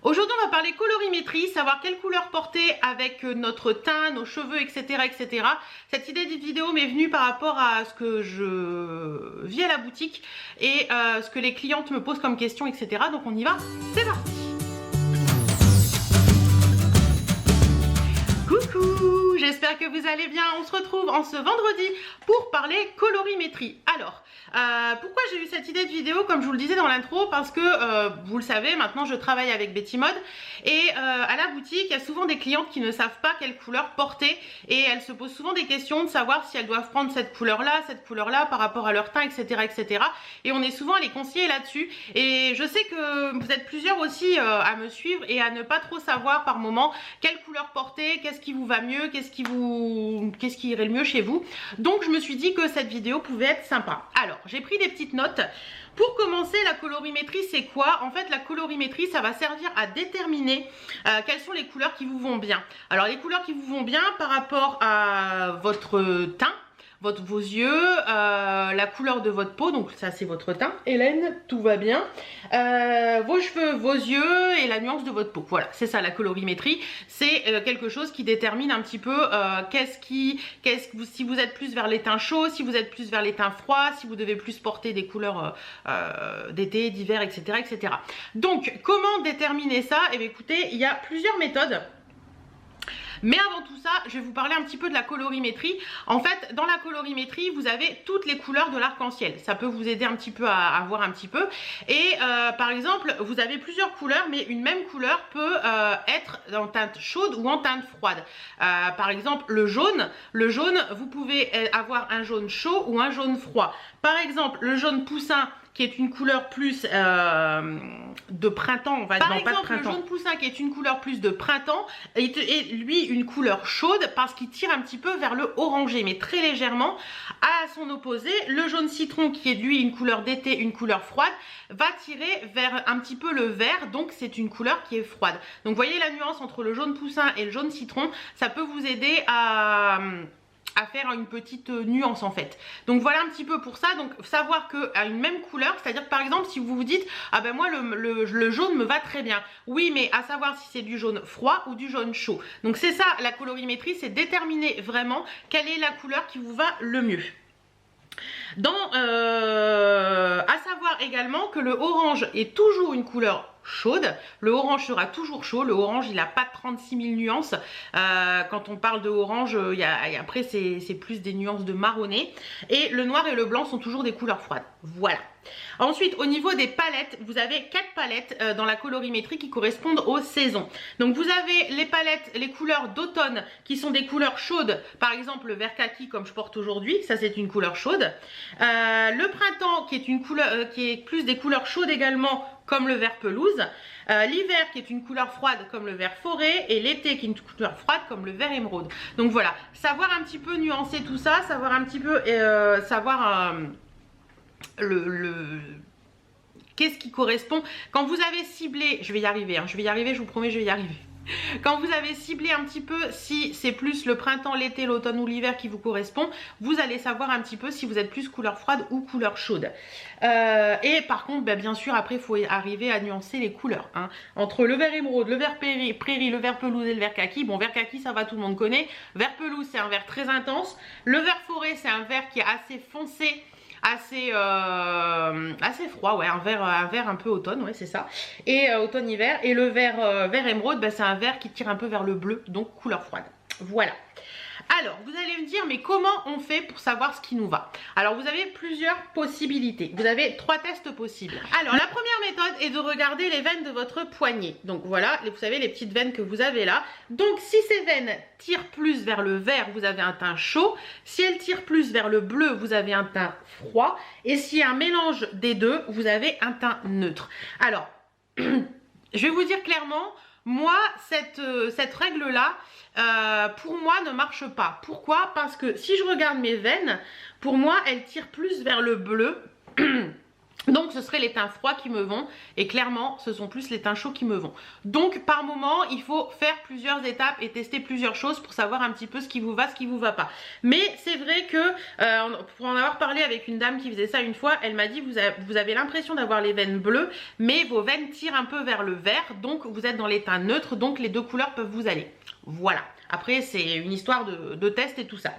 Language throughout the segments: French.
Aujourd'hui, on va parler colorimétrie, savoir quelle couleur porter avec notre teint, nos cheveux, etc. etc. Cette idée de vidéo m'est venue par rapport à ce que je vis à la boutique et ce que les clientes me posent comme questions, etc. Donc on y va, c'est parti. Coucou, j'espère que vous allez bien. On se retrouve en ce vendredi pour parler colorimétrie. Alors, pourquoi j'ai eu cette idée de vidéo, comme je vous le disais dans l'intro, parce que vous le savez, maintenant je travaille avec Betty Mode et à la boutique, il y a souvent des clientes qui ne savent pas quelle couleur porter et elles se posent souvent des questions de savoir si elles doivent prendre cette couleur-là par rapport à leur teint, etc., etc. Et on est souvent à les conseiller là-dessus. Et je sais que vous êtes plusieurs aussi à me suivre et à ne pas trop savoir par moment quelle couleur porter, qu'est-ce qui vous va mieux, qu'est-ce qui irait le mieux chez vous. Donc je me suis dit que cette vidéo pouvait être sympa. Alors j'ai pris des petites notes. Pour commencer, la colorimétrie, c'est quoi? En fait, la colorimétrie, ça va servir à déterminer quelles sont les couleurs qui vous vont bien. Alors, les couleurs qui vous vont bien par rapport à votre teint, vos yeux, la couleur de votre peau, donc ça c'est votre teint, Hélène, tout va bien, vos cheveux, vos yeux et la nuance de votre peau. Voilà, c'est ça la colorimétrie, c'est quelque chose qui détermine un petit peu si vous êtes plus vers les teints chauds, si vous êtes plus vers les teints froids, si vous devez plus porter des couleurs d'été, d'hiver, etc., etc. Donc, comment déterminer ça? Eh bien écoutez, il y a plusieurs méthodes. Mais avant tout ça, je vais vous parler un petit peu de la colorimétrie. En fait, dans la colorimétrie, vous avez toutes les couleurs de l'arc-en-ciel. Ça peut vous aider un petit peu à voir un petit peu. Et par exemple, vous avez plusieurs couleurs, mais une même couleur peut être en teinte chaude ou en teinte froide. Par exemple, le jaune, vous pouvez avoir un jaune chaud ou un jaune froid. Par exemple, le jaune poussin, qui est une couleur plus de printemps, on va dire. Par exemple, le jaune poussin qui est une couleur plus de printemps est lui une couleur chaude parce qu'il tire un petit peu vers le orangé, mais très légèrement. À son opposé, le jaune citron qui est lui une couleur d'été, une couleur froide, va tirer vers un petit peu le vert, donc c'est une couleur qui est froide. Donc vous voyez la nuance entre le jaune poussin et le jaune citron, ça peut vous aider à faire une petite nuance en fait. Donc voilà un petit peu pour ça. Donc savoir qu'à une même couleur, c'est-à-dire que par exemple si vous vous dites ah ben moi le jaune me va très bien, oui, mais à savoir si c'est du jaune froid ou du jaune chaud. Donc c'est ça la colorimétrie, c'est déterminer vraiment quelle est la couleur qui vous va le mieux. À savoir également que le orange est toujours une couleur chaude, le orange sera toujours chaud, le orange il n'a pas 36 000 nuances, quand on parle de orange, après c'est plus des nuances de marronné, et le noir et le blanc sont toujours des couleurs froides, voilà. Ensuite, au niveau des palettes, vous avez 4 palettes dans la colorimétrie qui correspondent aux saisons. Donc vous avez les palettes, les couleurs d'automne qui sont des couleurs chaudes, par exemple le vert kaki comme je porte aujourd'hui, ça c'est une couleur chaude. Le printemps qui est une couleur qui est plus des couleurs chaudes également comme le vert pelouse. L'hiver qui est une couleur froide comme le vert forêt et l'été qui est une couleur froide comme le vert émeraude. Donc voilà, savoir un petit peu nuancer tout ça, savoir un petit peu qu'est-ce qui correspond. Quand vous avez ciblé, je vais y arriver, hein, je vous promets, je vais y arriver. Quand vous avez ciblé un petit peu si c'est plus le printemps, l'été, l'automne ou l'hiver qui vous correspond, vous allez savoir un petit peu si vous êtes plus couleur froide ou couleur chaude. Et par contre, bien sûr, après, il faut arriver à nuancer les couleurs. Hein. Entre le vert émeraude, le vert prairie, le vert pelouse et le vert kaki. Bon, vert kaki, ça va, tout le monde connaît. Vert pelouse, c'est un vert très intense. Le vert forêt, c'est un vert qui est assez foncé. Assez froid, ouais, un vert un peu automne, ouais, c'est ça, et automne-hiver. Et le vert émeraude, c'est un vert qui tire un peu vers le bleu, donc couleur froide. Voilà. Alors, vous allez me dire, mais comment on fait pour savoir ce qui nous va? Alors, vous avez plusieurs possibilités. Vous avez 3 tests possibles. Alors, la première méthode est de regarder les veines de votre poignet. Donc, voilà, vous savez, les petites veines que vous avez là. Donc, si ces veines tirent plus vers le vert, vous avez un teint chaud. Si elles tirent plus vers le bleu, vous avez un teint froid. Et s'il y a un mélange des deux, vous avez un teint neutre. Alors, je vais vous dire clairement, moi, cette règle-là, pour moi, ne marche pas. Pourquoi? Parce que si je regarde mes veines, pour moi, elles tirent plus vers le bleu. Donc ce seraient les teints froids qui me vont et clairement ce sont plus les teints chauds qui me vont. Donc par moment il faut faire plusieurs étapes et tester plusieurs choses pour savoir un petit peu ce qui vous va, ce qui vous va pas. Mais c'est vrai que pour en avoir parlé avec une dame qui faisait ça une fois, elle m'a dit vous avez l'impression d'avoir les veines bleues mais vos veines tirent un peu vers le vert, donc vous êtes dans les teints neutres, donc les deux couleurs peuvent vous aller. Voilà, après c'est une histoire de test et tout ça.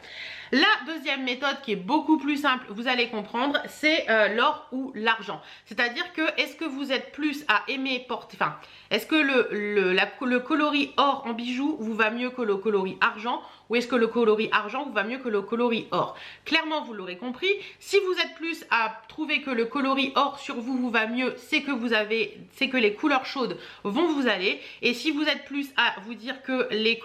La deuxième méthode qui est beaucoup plus simple, vous allez comprendre, c'est l'or ou l'argent. C'est-à-dire que est-ce que vous êtes plus à aimer porter, enfin, est-ce que le coloris or en bijoux vous va mieux que le coloris argent, ou est-ce que le coloris argent vous va mieux que le coloris or? Clairement, vous l'aurez compris, si vous êtes plus à trouver que le coloris or sur vous vous va mieux, c'est que les couleurs chaudes vont vous aller, et si vous êtes plus à vous dire que le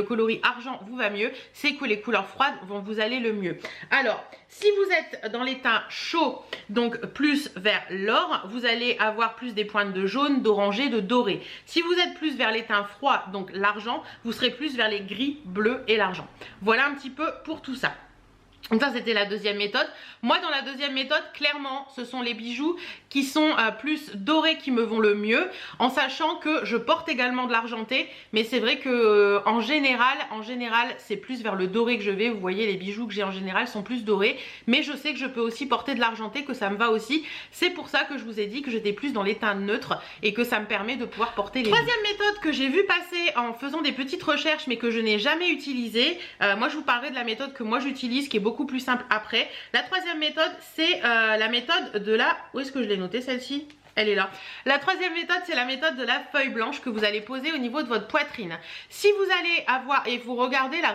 coloris argent vous va mieux, c'est que les couleurs froides vont vous aller le mieux. Alors, si vous êtes dans les teints chauds, donc plus vers l'or, vous allez avoir plus des pointes de jaune, d'orangé, de doré. Si vous êtes plus vers les teints froids, donc l'argent, vous serez plus vers les gris, bleus et l'argent. Voilà un petit peu pour tout ça. Donc ça c'était la deuxième méthode. Moi dans la deuxième méthode, clairement ce sont les bijoux qui sont plus dorés qui me vont le mieux, en sachant que je porte également de l'argenté, mais c'est vrai que en général c'est plus vers le doré que je vais. Vous voyez, les bijoux que j'ai en général sont plus dorés, mais je sais que je peux aussi porter de l'argenté, que ça me va aussi. C'est pour ça que je vous ai dit que j'étais plus dans les teints neutres et que ça me permet de pouvoir porter les troisième méthode que j'ai vu passer en faisant des petites recherches mais que je n'ai jamais utilisée, moi je vous parlerai de la méthode que moi j'utilise qui est beaucoup plus simple après. La troisième méthode, c'est la méthode de la... Où est-ce que je l'ai notée celle-ci? Elle est là. La troisième méthode, c'est la méthode de la feuille blanche que vous allez poser au niveau de votre poitrine. Si vous allez avoir, et vous regardez la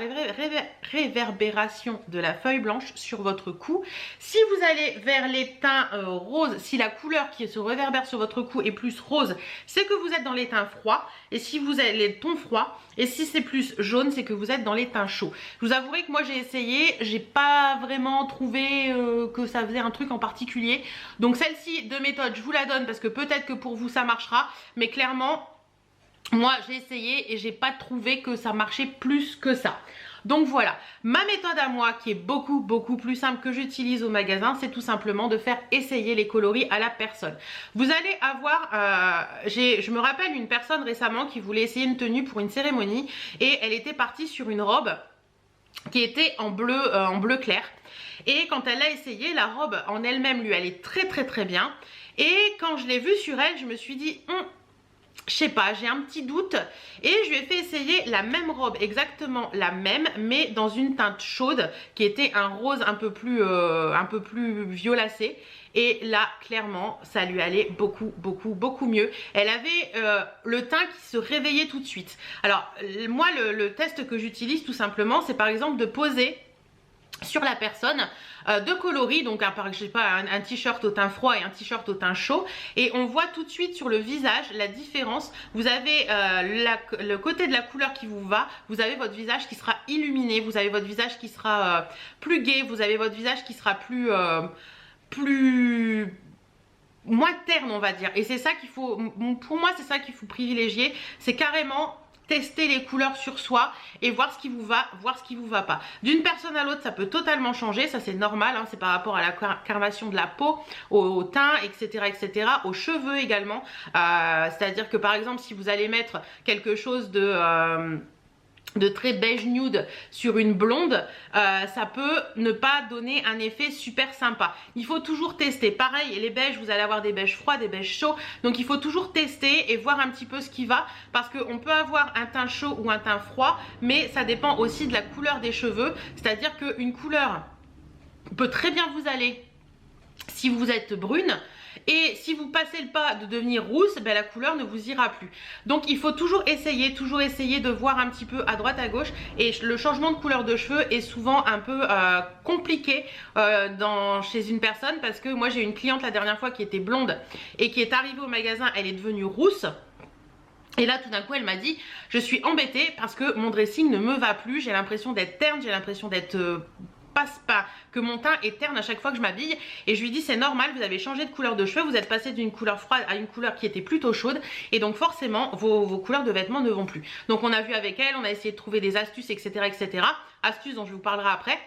réverbération de la feuille blanche sur votre cou, si vous allez vers les teints roses, si la couleur qui se réverbère sur votre cou est plus rose, c'est que vous êtes dans les teints froids. Et si vous avez les tons froids, et si c'est plus jaune, c'est que vous êtes dans les teints chauds. Je vous avouerai que moi j'ai essayé, j'ai pas vraiment trouvé que ça faisait un truc en particulier. Donc celle-ci de méthode, je vous la donne parce que peut-être que pour vous ça marchera, mais clairement moi j'ai essayé et j'ai pas trouvé que ça marchait plus que ça. Donc voilà, ma méthode à moi qui est beaucoup plus simple, que j'utilise au magasin, c'est tout simplement de faire essayer les coloris à la personne. Vous allez avoir, je me rappelle une personne récemment qui voulait essayer une tenue pour une cérémonie et elle était partie sur une robe qui était en bleu clair. Et quand elle l'a essayé, la robe en elle-même lui allait très bien. Et quand je l'ai vue sur elle, je me suis dit, je sais pas, j'ai un petit doute, et je lui ai fait essayer la même robe, exactement la même, mais dans une teinte chaude qui était un rose un peu plus violacé. Et là, clairement, ça lui allait beaucoup mieux. Elle avait le teint qui se réveillait tout de suite. Alors, moi, le test que j'utilise tout simplement, c'est par exemple de poser sur la personne deux coloris, donc je sais pas, un t-shirt au teint froid et un t-shirt au teint chaud, et on voit tout de suite sur le visage la différence. Vous avez le côté de la couleur qui vous va, vous avez votre visage qui sera illuminé, vous avez votre visage qui sera plus gai, vous avez votre visage qui sera moins terne, on va dire. Et c'est ça qu'il faut, pour moi c'est ça qu'il faut privilégier, c'est carrément tester les couleurs sur soi et voir ce qui vous va, voir ce qui vous va pas. D'une personne à l'autre, ça peut totalement changer, ça c'est normal, hein, c'est par rapport à la carnation de la peau, au teint, etc., aux cheveux également. C'est-à-dire que par exemple, si vous allez mettre quelque chose de très beige nude sur une blonde, ça peut ne pas donner un effet super sympa. Il faut toujours tester. Pareil, les beiges, vous allez avoir des beiges froids, des beiges chauds, donc il faut toujours tester et voir un petit peu ce qui va, parce qu'on peut avoir un teint chaud ou un teint froid, mais ça dépend aussi de la couleur des cheveux. C'est-à-dire qu'une couleur peut très bien vous aller si vous êtes brune, et si vous passez le pas de devenir rousse, ben la couleur ne vous ira plus. Donc il faut toujours essayer de voir un petit peu à droite à gauche. Et le changement de couleur de cheveux est souvent un peu compliqué chez une personne, parce que moi j'ai une cliente la dernière fois qui était blonde et qui est arrivée au magasin, elle est devenue rousse. Et là tout d'un coup elle m'a dit, je suis embêtée parce que mon dressing ne me va plus, j'ai l'impression d'être terne, j'ai l'impression d'être que mon teint est terne à chaque fois que je m'habille. Et je lui dis, c'est normal, vous avez changé de couleur de cheveux, vous êtes passé d'une couleur froide à une couleur qui était plutôt chaude, et donc forcément vos couleurs de vêtements ne vont plus. Donc on a vu avec elle, on a essayé de trouver des astuces, etc. Astuces dont je vous parlerai après.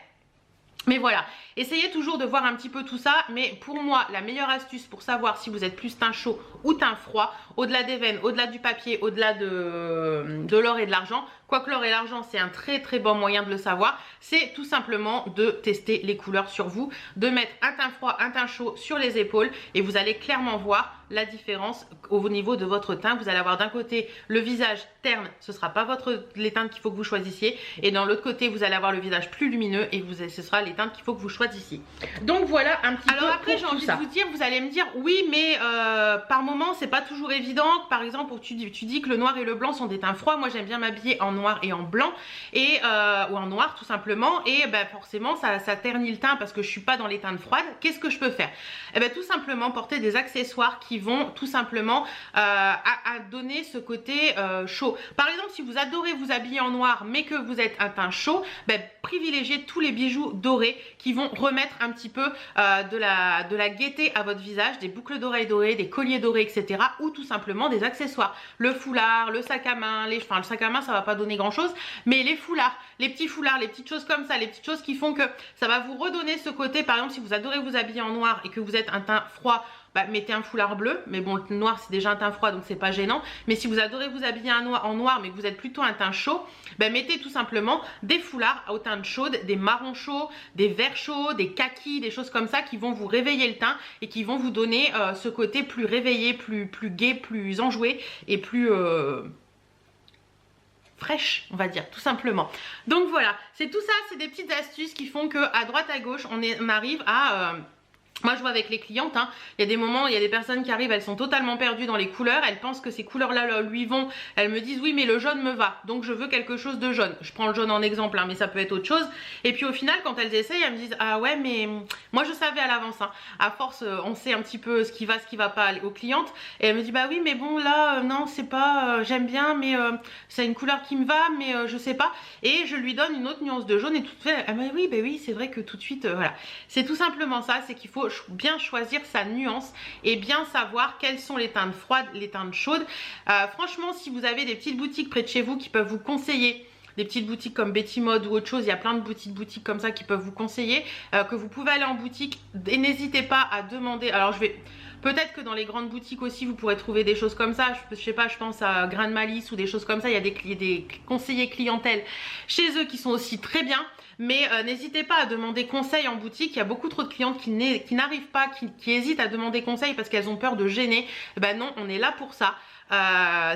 Mais voilà, essayez toujours de voir un petit peu tout ça, mais pour moi, la meilleure astuce pour savoir si vous êtes plus teint chaud ou teint froid, au-delà des veines, au-delà du papier, au-delà de l'or et de l'argent, quoique l'or et l'argent, c'est un très bon moyen de le savoir, c'est tout simplement de tester les couleurs sur vous, de mettre un teint froid, un teint chaud sur les épaules, et vous allez clairement voir la différence au niveau de votre teint. Vous allez avoir d'un côté le visage terne, ce ne sera pas les teintes qu'il faut que vous choisissiez, et dans l'autre côté, vous allez avoir le visage plus lumineux, et ce sera les teintes qu'il faut que vous choisissiez. Donc voilà un petit peu. Alors après, j'ai envie de vous dire, vous allez me dire, oui, mais par moment, c'est pas toujours évident. Par exemple, tu dis que le noir et le blanc sont des teints froids. Moi, j'aime bien m'habiller en noir et en blanc, ou en noir tout simplement, et ben, forcément, ça ternit le teint parce que je suis pas dans les teintes froides. Qu'est-ce que je peux faire? Eh ben, tout simplement porter des accessoires qui vont tout simplement à donner ce côté chaud. Par exemple, si vous adorez vous habiller en noir mais que vous êtes un teint chaud, ben, privilégiez tous les bijoux dorés qui vont remettre un petit peu de la gaieté à votre visage, des boucles d'oreilles dorées, des colliers dorés, etc. ou tout simplement des accessoires, le foulard, le sac à main, le sac à main ça va pas donner grand chose, mais les foulards, les petits foulards, les petites choses comme ça, les petites choses qui font que ça va vous redonner ce côté. Par exemple, si vous adorez vous habiller en noir et que vous êtes un teint froid, bah, mettez un foulard bleu, mais bon, le noir c'est déjà un teint froid donc c'est pas gênant. Mais si vous adorez vous habiller en noir mais que vous êtes plutôt un teint chaud, bah, mettez tout simplement des foulards aux teintes chaudes, des marrons chauds, des verts chauds, des kakis, des choses comme ça qui vont vous réveiller le teint et qui vont vous donner ce côté plus réveillé, plus gai, plus enjoué et plus fraîche, on va dire, tout simplement. Donc voilà, c'est tout ça, c'est des petites astuces qui font que à droite à gauche on arrive à moi je vois avec les clientes, hein, il y a des moments, il y a des personnes qui arrivent, elles sont totalement perdues dans les couleurs, elles pensent que ces couleurs-là lui vont, elles me disent oui mais le jaune me va, donc je veux quelque chose de jaune. Je prends le jaune en exemple, hein, mais ça peut être autre chose. Et puis au final quand elles essayent, elles me disent ah ouais mais moi je savais à l'avance, hein. À force on sait un petit peu ce qui va pas aux clientes. Et elle me dit bah oui mais bon là non c'est pas, j'aime bien mais c'est une couleur qui me va mais je sais pas. Et je lui donne une autre nuance de jaune et tout de suite elle me dit oui bah oui c'est vrai que tout de suite voilà. C'est tout simplement ça, c'est qu'il faut bien choisir sa nuance et bien savoir quelles sont les teintes froides, les teintes chaudes. Franchement, si vous avez des petites boutiques près de chez vous qui peuvent vous conseiller, des petites boutiques comme Betty Mode ou autre chose, il y a plein de petites boutiques comme ça qui peuvent vous conseiller, que vous pouvez aller en boutique et n'hésitez pas à demander. Alors peut-être que dans les grandes boutiques aussi vous pourrez trouver des choses comme ça, je sais pas, je pense à Grain de Malice ou des choses comme ça, il y a des conseillers clientèle chez eux qui sont aussi très bien. Mais n'hésitez pas à demander conseil en boutique. Il y a beaucoup trop de clientes qui n'arrivent pas, qui hésitent à demander conseil parce qu'elles ont peur de gêner. Ben non, on est là pour ça.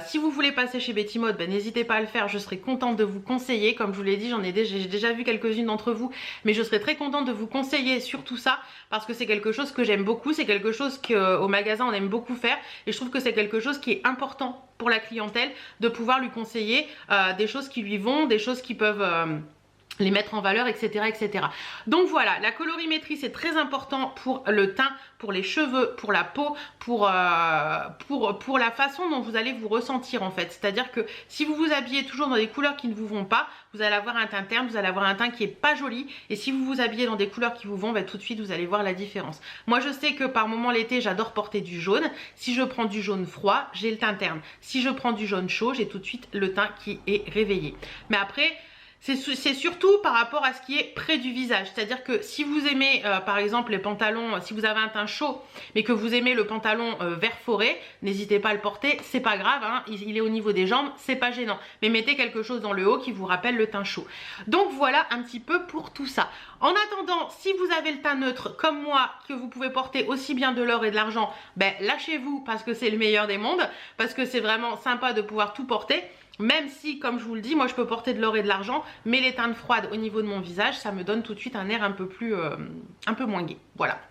Si vous voulez passer chez Betty Mode, ben n'hésitez pas à le faire, je serai contente de vous conseiller. Comme je vous l'ai dit, j'ai déjà vu quelques-unes d'entre vous, mais je serai très contente de vous conseiller sur tout ça parce que c'est quelque chose que j'aime beaucoup, c'est quelque chose qu'au magasin on aime beaucoup faire et je trouve que c'est quelque chose qui est important pour la clientèle de pouvoir lui conseiller des choses qui lui vont, des choses qui peuvent les mettre en valeur, etc., etc. Donc voilà, la colorimétrie c'est très important pour le teint, pour les cheveux, pour la peau, pour la façon dont vous allez vous ressentir en fait. C'est-à-dire que si vous vous habillez toujours dans des couleurs qui ne vous vont pas, vous allez avoir un teint terne, vous allez avoir un teint qui est pas joli. Et si vous vous habillez dans des couleurs qui vous vont, bah, tout de suite vous allez voir la différence. Moi je sais que par moment l'été j'adore porter du jaune. Si je prends du jaune froid, j'ai le teint terne. Si je prends du jaune chaud, j'ai tout de suite le teint qui est réveillé. Mais après c'est surtout par rapport à ce qui est près du visage. C'est-à-dire que si vous aimez par exemple les pantalons, si vous avez un teint chaud mais que vous aimez le pantalon vert forêt, n'hésitez pas à le porter, c'est pas grave, hein, il est au niveau des jambes, c'est pas gênant. Mais mettez quelque chose dans le haut qui vous rappelle le teint chaud. Donc voilà un petit peu pour tout ça. En attendant, si vous avez le teint neutre comme moi, que vous pouvez porter aussi bien de l'or et de l'argent, ben lâchez-vous parce que c'est le meilleur des mondes, parce que c'est vraiment sympa de pouvoir tout porter. Même si, comme je vous le dis, moi je peux porter de l'or et de l'argent, mais les teintes froides au niveau de mon visage, ça me donne tout de suite un air un peu moins gai. Voilà.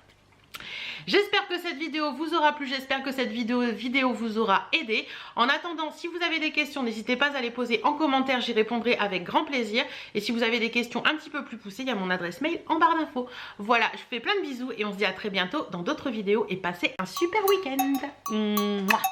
J'espère que cette vidéo vous aura plu, j'espère que cette vidéo vous aura aidé. En attendant, si vous avez des questions, n'hésitez pas à les poser en commentaire, j'y répondrai avec grand plaisir. Et si vous avez des questions un petit peu plus poussées, il y a mon adresse mail en barre d'infos. Voilà, je vous fais plein de bisous et on se dit à très bientôt dans d'autres vidéos et passez un super week-end. Mouah.